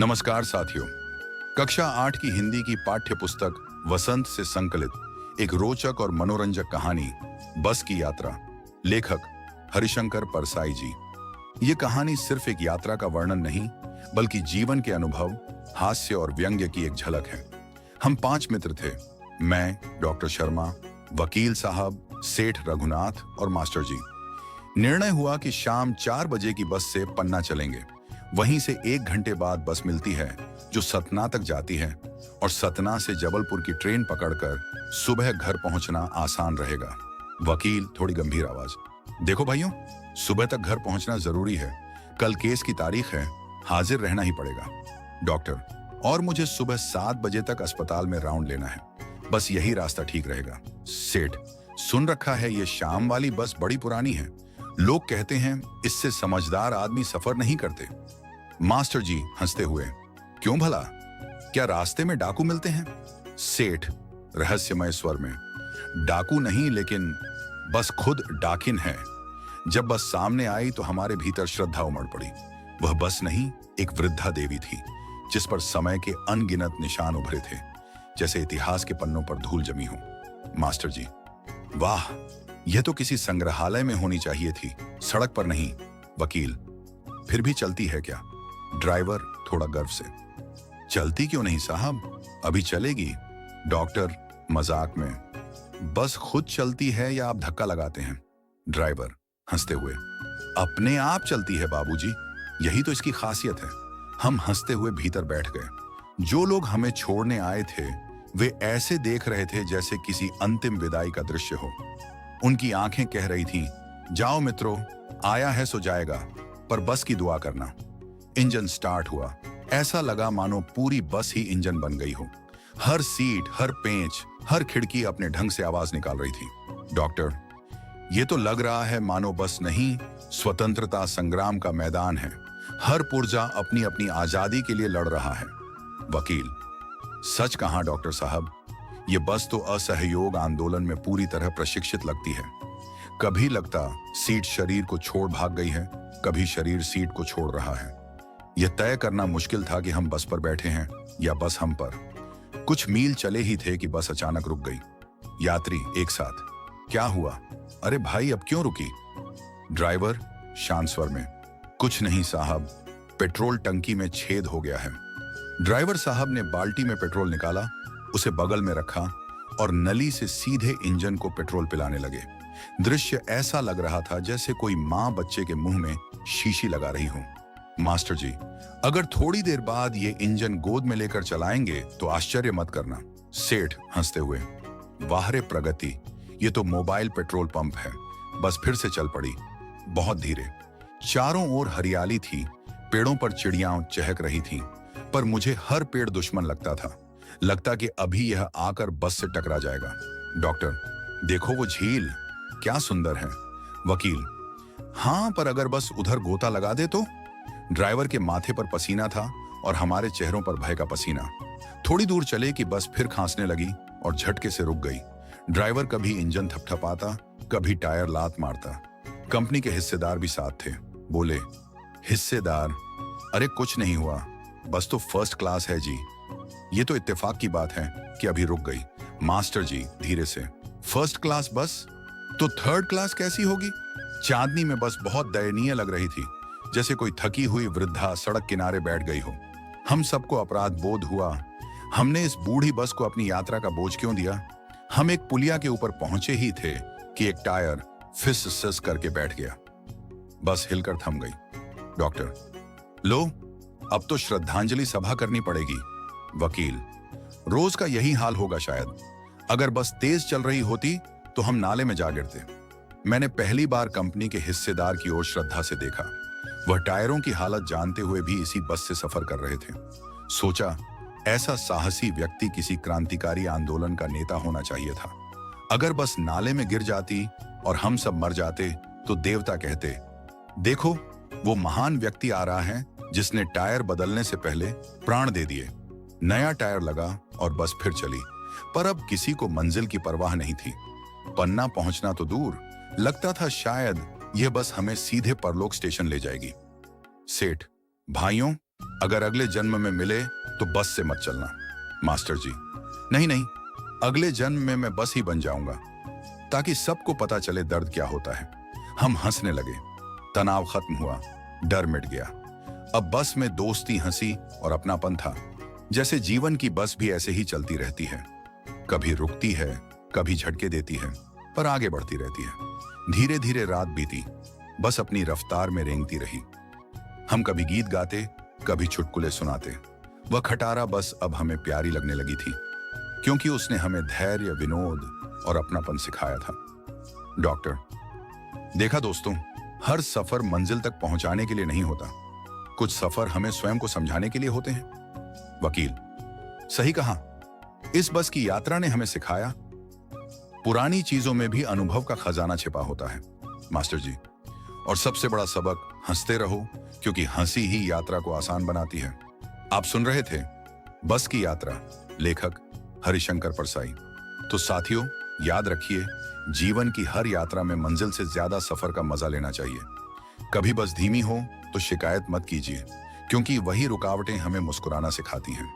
नमस्कार साथियों। कक्षा 8 की हिंदी की पाठ्य पुस्तक वसंत से संकलित एक रोचक और मनोरंजक कहानी बस की यात्रा। लेखक हरिशंकर परसाई जी। ये कहानी सिर्फ एक यात्रा का वर्णन नहीं, बल्कि जीवन के अनुभव, हास्य और व्यंग्य की एक झलक है। हम 5 मित्र थे, मैं, डॉक्टर शर्मा, वकील साहब, सेठ रघुनाथ और मास्टर जी। निर्णय हुआ कि शाम 4 बजे की बस से पन्ना चलेंगे। वहीं से 1 घंटे बाद बस मिलती है जो सतना तक जाती है, और सतना से जबलपुर की ट्रेन पकड़कर सुबह घर पहुंचना आसान रहेगा। वकील थोड़ी गंभीर आवाज, देखो भाइयों, सुबह तक घर पहुंचना जरूरी है। कल केस की तारीख है, हाजिर रहना ही पड़ेगा। डॉक्टर, और मुझे सुबह 7 बजे तक अस्पताल में राउंड लेना है, बस यही रास्ता ठीक रहेगा। सेठ, सुन रखा है ये शाम वाली बस बड़ी पुरानी है, लोग कहते हैं इससे समझदार आदमी सफर नहीं करते। मास्टर जी हंसते हुए, क्यों भला, क्या रास्ते में डाकू मिलते हैं? सेठ रहस्यमय स्वर में, डाकू नहीं, लेकिन बस खुद डाकिन है। जब बस सामने आई तो हमारे भीतर श्रद्धा उमड़ पड़ी। वह बस नहीं, एक वृद्धा देवी थी, जिस पर समय के अनगिनत निशान उभरे थे, जैसे इतिहास के पन्नों पर धूल जमी हो। मास्टर जी, वाह, यह तो किसी संग्रहालय में होनी चाहिए थी, सड़क पर नहीं। वकील, फिर भी चलती है क्या? ड्राइवर थोड़ा गर्व से, चलती क्यों नहीं साहब, अभी चलेगी। डॉक्टर मजाक में, बस खुद चलती है या आप धक्का लगाते हैं? ड्राइवर हंसते हुए, अपने आप चलती है बाबूजी, यही तो इसकी खासियत है। हम हंसते हुए भीतर बैठ गए। जो लोग हमें छोड़ने आए थे वे ऐसे देख रहे थे जैसे किसी अंतिम विदाई का दृश्य हो। उनकी आंखें कह रही थीं, जाओ मित्रों, आया है सो जाएगा, पर बस की दुआ करना। इंजन स्टार्ट हुआ, ऐसा लगा मानो पूरी बस ही इंजन बन गई हो। हर सीट, हर पेंच, हर खिड़की अपने ढंग से आवाज निकाल रही थी। डॉक्टर, ये तो लग रहा है मानो बस नहीं, स्वतंत्रता संग्राम का मैदान है। हर पुर्जा अपनी अपनी आजादी के लिए लड़ रहा है। वकील, सच कहा डॉक्टर साहब, ये बस तो असहयोग आंदोलन में पूरी तरह प्रशिक्षित लगती है। कभी लगता सीट शरीर को छोड़ भाग गई है, कभी शरीर सीट को छोड़ रहा है। यह तय करना मुश्किल था कि हम बस पर बैठे हैं या बस हम पर। कुछ मील चले ही थे कि बस अचानक रुक गई। यात्री एक साथ, क्या हुआ? अरे भाई, अब क्यों रुकी? ड्राइवर शांत स्वर में, कुछ नहीं साहब, पेट्रोल टंकी में छेद हो गया है। ड्राइवर साहब ने बाल्टी में पेट्रोल निकाला, उसे बगल में रखा और नली से सीधे इंजन को पेट्रोल पिलाने लगे। दृश्य ऐसा लग रहा था जैसे कोई मां बच्चे के मुंह में शीशी लगा रही हो। मास्टर जी, अगर थोड़ी देर बाद ये इंजन गोद में लेकर चलाएंगे तो आश्चर्य मत करना। सेठ हंसते हुए, वाह रे प्रगति, ये तो मोबाइल पेट्रोल पंप है। बस फिर से चल पड़ी, बहुत धीरे। चारों ओर हरियाली थी, पेड़ों पर चिड़ियां चहक रही थीं, पर मुझे हर पेड़ दुश्मन लगता था। लगता कि अभी यह आकर बस से टकरा जाएगा। डॉक्टर, देखो वो झील, क्या सुंदर है। वकील, हाँ, पर अगर बस उधर गोता लगा दे तो? ड्राइवर के माथे पर पसीना था और हमारे चेहरों पर भय का पसीना। थोड़ी दूर चले कि बस फिर खांसने लगी और झटके से रुक गई। ड्राइवर कभी इंजन थपथपाता, कभी टायर लात मारता। कंपनी के हिस्सेदार भी साथ थे। बोले, हिस्सेदार, अरे कुछ नहीं हुआ, बस तो फर्स्ट क्लास है जी। ये तो इत्तेफाक की बात है कि अभी रुक गई। मास्टर जी धीरे से, फर्स्ट क्लास बस तो थर्ड क्लास कैसी होगी? चांदनी में बस बहुत दयनीय लग रही थी, जैसे कोई थकी हुई वृद्धा सड़क किनारे बैठ गई हो। हम सबको अपराध बोध हुआ। हमने इस बूढ़ी बस को अपनी यात्रा का बोझ क्यों दिया? हम एक पुलिया के ऊपर पहुंचे ही थे कि एक टायर फिस सिस करके बैठ गया। बस हिलकर थम गई। डॉक्टर, लो, अब तो श्रद्धांजलि सभा करनी पड़ेगी। वकील, रोज का यही हाल होगा शायद। अगर बस तेज चल रही होती तो हम नाले में जा गिरते। मैंने पहली बार कंपनी के हिस्सेदार की ओर श्रद्धा से देखा। वह टायरों की हालत जानते हुए भी इसी बस से सफर कर रहे थे। सोचा, ऐसा साहसी व्यक्ति किसी क्रांतिकारी आंदोलन का नेता होना चाहिए था। अगर बस नाले में गिर जाती और हम सब मर जाते तो देवता कहते, देखो वो महान व्यक्ति आ रहा है जिसने टायर बदलने से पहले प्राण दे दिए। नया टायर लगा और बस फिर चली। पर अब किसी को मंजिल की परवाह नहीं थी। पन्ना पहुंचना तो दूर, लगता था शायद यह बस हमें सीधे परलोक स्टेशन ले जाएगी। सेठ, भाइयों, अगर अगले जन्म में मिले तो बस से मत चलना। मास्टर जी, नहीं नहीं, अगले जन्म में मैं बस ही बन जाऊंगा, ताकि सबको पता चले दर्द क्या होता है। हम हंसने लगे। तनाव खत्म हुआ, डर मिट गया। अब बस में दोस्ती, हंसी और अपनापन था। जैसे जीवन की बस भी ऐसे ही चलती रहती है, कभी रुकती है, कभी झटके देती है, पर आगे बढ़ती रहती है। धीरे धीरे रात बीती, बस अपनी रफ्तार में रेंगती रही। हम कभी गीत गाते, कभी चुटकुले सुनाते। वह खटारा बस अब हमें प्यारी लगने लगी थी, क्योंकि उसने हमें धैर्य, विनोद और अपनापन सिखाया था। डॉक्टर, देखा दोस्तों, हर सफर मंजिल तक पहुंचाने के लिए नहीं होता, कुछ सफर हमें स्वयं को समझाने के लिए होते हैं। वकील, सही कहा। इस बस की यात्रा ने हमें सिखाया, पुरानी चीजों में भी अनुभव का खजाना छिपा होता है। मास्टर जी, और सबसे बड़ा सबक, हंसते रहो, क्योंकि हंसी ही यात्रा को आसान बनाती है। आप सुन रहे थे बस की यात्रा, लेखक हरिशंकर परसाई। तो साथियों, याद रखिए, जीवन की हर यात्रा में मंजिल से ज्यादा सफर का मजा लेना चाहिए। कभी बस धीमी हो तो शिकायत मत कीजिए, क्योंकि वही रुकावटें हमें मुस्कुराना सिखाती हैं।